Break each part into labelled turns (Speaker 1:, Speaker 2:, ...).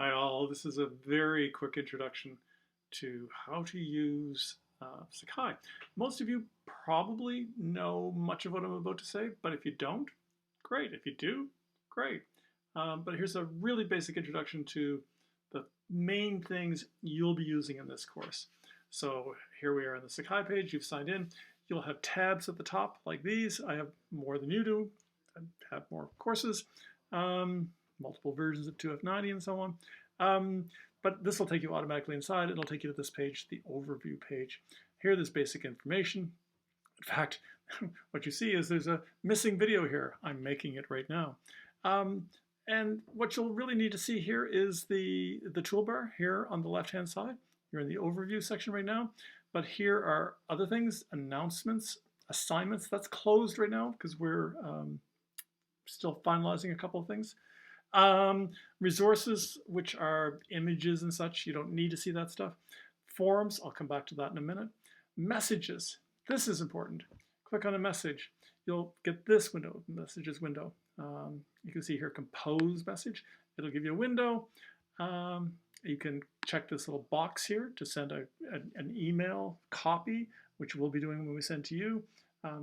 Speaker 1: Hi all, this is a very quick introduction to how to use Sakai. Most of you probably know much of what I'm about to say, but if you don't, great. If you do, great. But here's a really basic introduction to the main things you'll be using in this course. So here we are on the Sakai page, you've signed in. You'll have tabs at the top like these. I have more than you do. I have more courses. Multiple versions of 2F90 and so on. But this will take you automatically inside. It'll take you to this page, the overview page. Here, there's basic information. In fact, what you see is there's a missing video here. I'm making it right now. And what you'll really need to see here is the toolbar here on the left-hand side. You're in the overview section right now. But here are other things, announcements, assignments. That's closed right now because we're still finalizing a couple of things. Resources, which are images and such, you don't need to see that stuff. Forums, I'll come back to that in a minute. Messages, this is important. Click on a message, you'll get this window, messages window. You can see here, compose message. It'll give you a window. You can check this little box here to send an email copy, which we'll be doing when we send to you.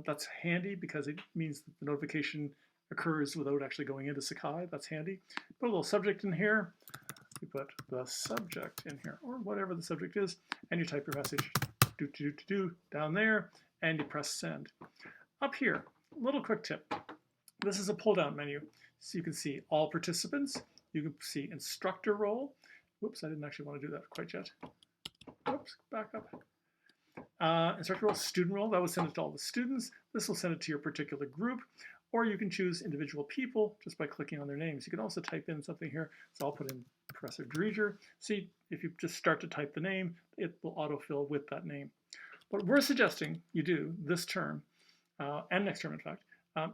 Speaker 1: That's handy because it means that the notification occurs without actually going into Sakai. That's handy. Put a little subject in here. You put the subject in here, or whatever the subject is, and you type your message down there, and you press send. Up here, little quick tip. This is a pull-down menu. So you can see all participants. You can see instructor role. Whoops, I didn't actually want to do that quite yet. Whoops, back up. Instructor role, student role, that will send it to all the students. This will send it to your particular group. Or you can choose individual people just by clicking on their names. You can also type in something here. So I'll put in Professor Dreger. See, if you just start to type the name, it will autofill with that name. What we're suggesting you do this term, and next term in fact,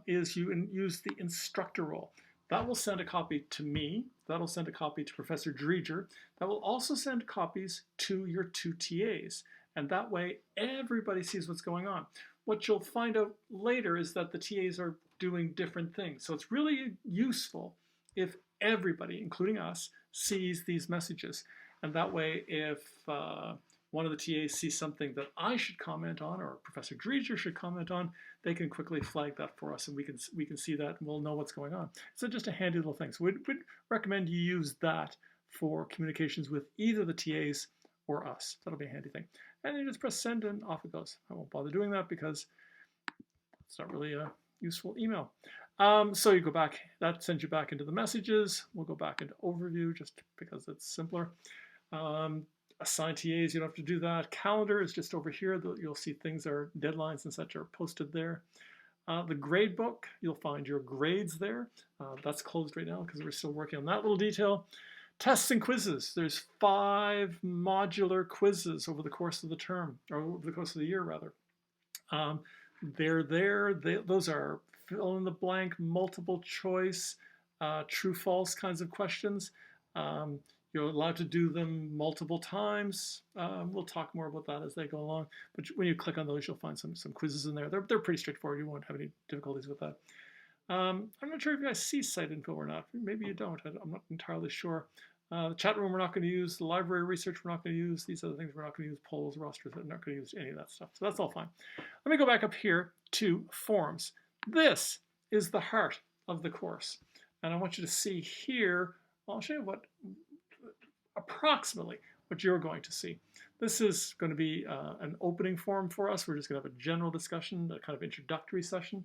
Speaker 1: is you use the instructor role. That will send a copy to me. That'll send a copy to Professor Dreger. That will also send copies to your two TAs. And that way, everybody sees what's going on. What you'll find out later is that the TAs are doing different things. So it's really useful if everybody, including us, sees these messages. And that way, if one of the TAs sees something that I should comment on or Professor Dreger should comment on, they can quickly flag that for us and we can see that and we'll know what's going on. So just a handy little thing. So we'd recommend you use that for communications with either the TAs or us. That'll be a handy thing. And you just press send and off it goes. I won't bother doing that because it's not really a useful email. So you go back, that sends you back into the messages. We'll go back into overview just because it's simpler. Assign TAs, you don't have to do that. Calendar is just over here. You'll see things are deadlines and such are posted there. The grade book, you'll find your grades there. That's closed right now because we're still working on that little detail. Tests and quizzes. There's 5 modular quizzes over the course of the term, or over the course of the year, rather. They're there. Those are fill in the blank, multiple choice, true, false kinds of questions. You're allowed to do them multiple times. We'll talk more about that as they go along. But when you click on those, you'll find some quizzes in there. They're pretty straightforward. You won't have any difficulties with that. I'm not sure if you guys see site info or not. Maybe you don't. I'm not entirely sure. The chat room we're not going to use. The library research we're not going to use. These other things we're not going to use. Polls, rosters, we're not going to use any of that stuff. So that's all fine. Let me go back up here to forums. This is the heart of the course. And I want you to see here, I'll show you what approximately what you're going to see. This is going to be an opening forum for us. We're just going to have a general discussion, a kind of introductory session.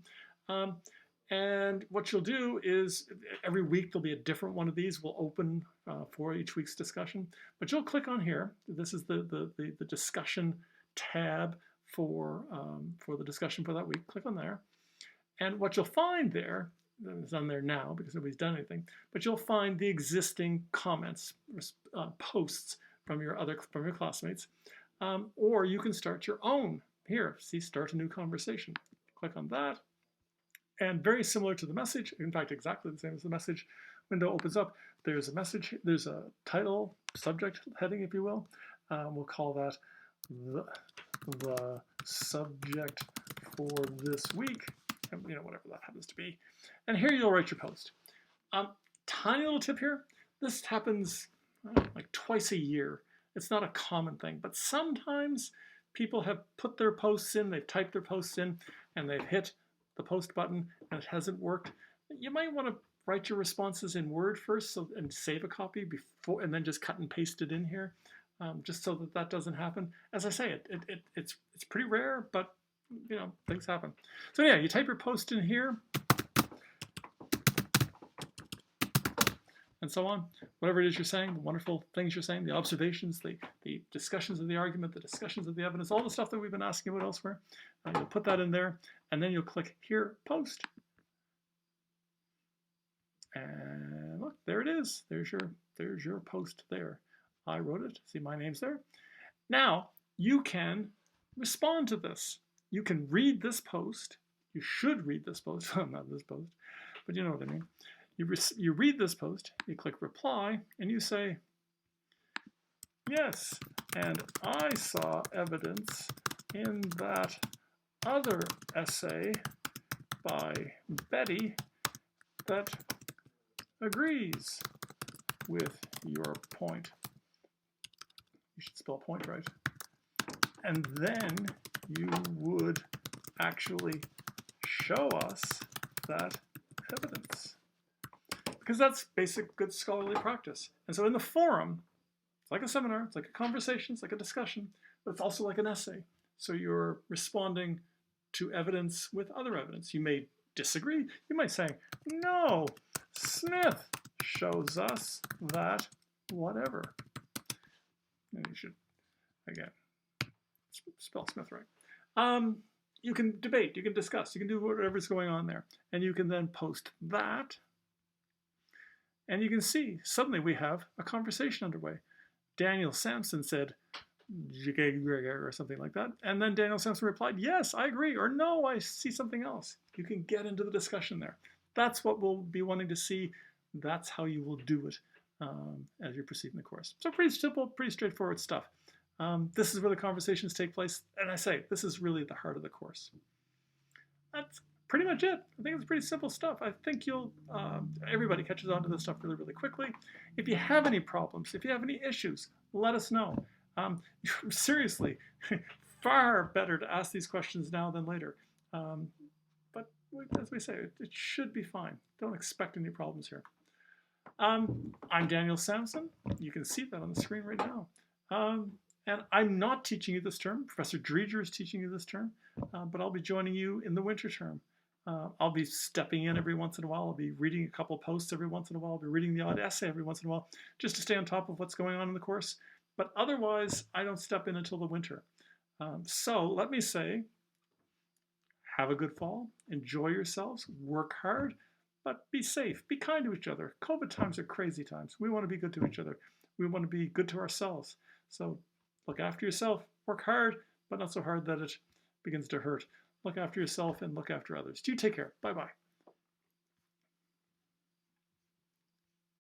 Speaker 1: And what you'll do is every week there'll be a different one of these. We'll open for each week's discussion. But you'll click on here. This is the discussion tab for the discussion for that week. Click on there. And what you'll find there, it's on there now because nobody's done anything, but you'll find the existing comments, posts from your classmates. Or you can start your own. Here, see, start a new conversation. Click on that. And very similar to the message, in fact, exactly the same as the message window opens up. There's a message, there's a title, subject heading, if you will. We'll call that the subject for this week, and, whatever that happens to be. And here you'll write your post. Tiny little tip here. This happens like twice a year. It's not a common thing, but sometimes people have put their posts in, they've typed their posts in, and they've hit the post button and it hasn't worked. You might want to write your responses in Word first and save a copy before, and then just cut and paste it in here, just so that that doesn't happen. As I say, it's pretty rare, but things happen. So yeah, you type your post in here, and so on. Whatever it is you're saying, the wonderful things you're saying, the observations, the discussions of the argument, the discussions of the evidence, all the stuff that we've been asking about elsewhere. You'll put that in there, and then you'll click here, post. And look, there it is. There's your post there. I wrote it. See, my name's there. Now, you can respond to this. You can read this post. You should read this post. Not this post, but you know what I mean. You read this post, you click reply, and you say, yes, and I saw evidence in that other essay by Betty that agrees with your point. You should spell point right. And then you would actually show us that evidence. Because that's basic good scholarly practice. And so in the forum, it's like a seminar, it's like a conversation, it's like a discussion, but it's also like an essay. So you're responding to evidence with other evidence. You may disagree. You might say, no, Smith shows us that whatever. And you should, again, spell Smith right. You can debate, you can discuss, you can do whatever's going on there. And you can then post that. And you can see, suddenly we have a conversation underway. Daniel Sampson said, or something like that. And then Daniel Sampson replied, yes, I agree, or no, I see something else. You can get into the discussion there. That's what we'll be wanting to see. That's how you will do it as you proceed in the course. So pretty simple, pretty straightforward stuff. This is where the conversations take place. And I say, this is really the heart of the course. That's pretty much it. I think it's pretty simple stuff. I think everybody catches on to this stuff really, really quickly. If you have any problems, if you have any issues, let us know. Seriously, far better to ask these questions now than later. But as we say, it should be fine. Don't expect any problems here. I'm Daniel Sampson. You can see that on the screen right now. And I'm not teaching you this term. Professor Dreger is teaching you this term, but I'll be joining you in the winter term. I'll be stepping in every once in a while. I'll be reading a couple posts every once in a while. I'll be reading the odd essay every once in a while, just to stay on top of what's going on in the course. But otherwise, I don't step in until the winter. So let me say, have a good fall, enjoy yourselves, work hard, but be safe, be kind to each other. COVID times are crazy times. We want to be good to each other. We want to be good to ourselves. So look after yourself, work hard, but not so hard that it begins to hurt. Look after yourself and look after others. You take care. Bye-bye.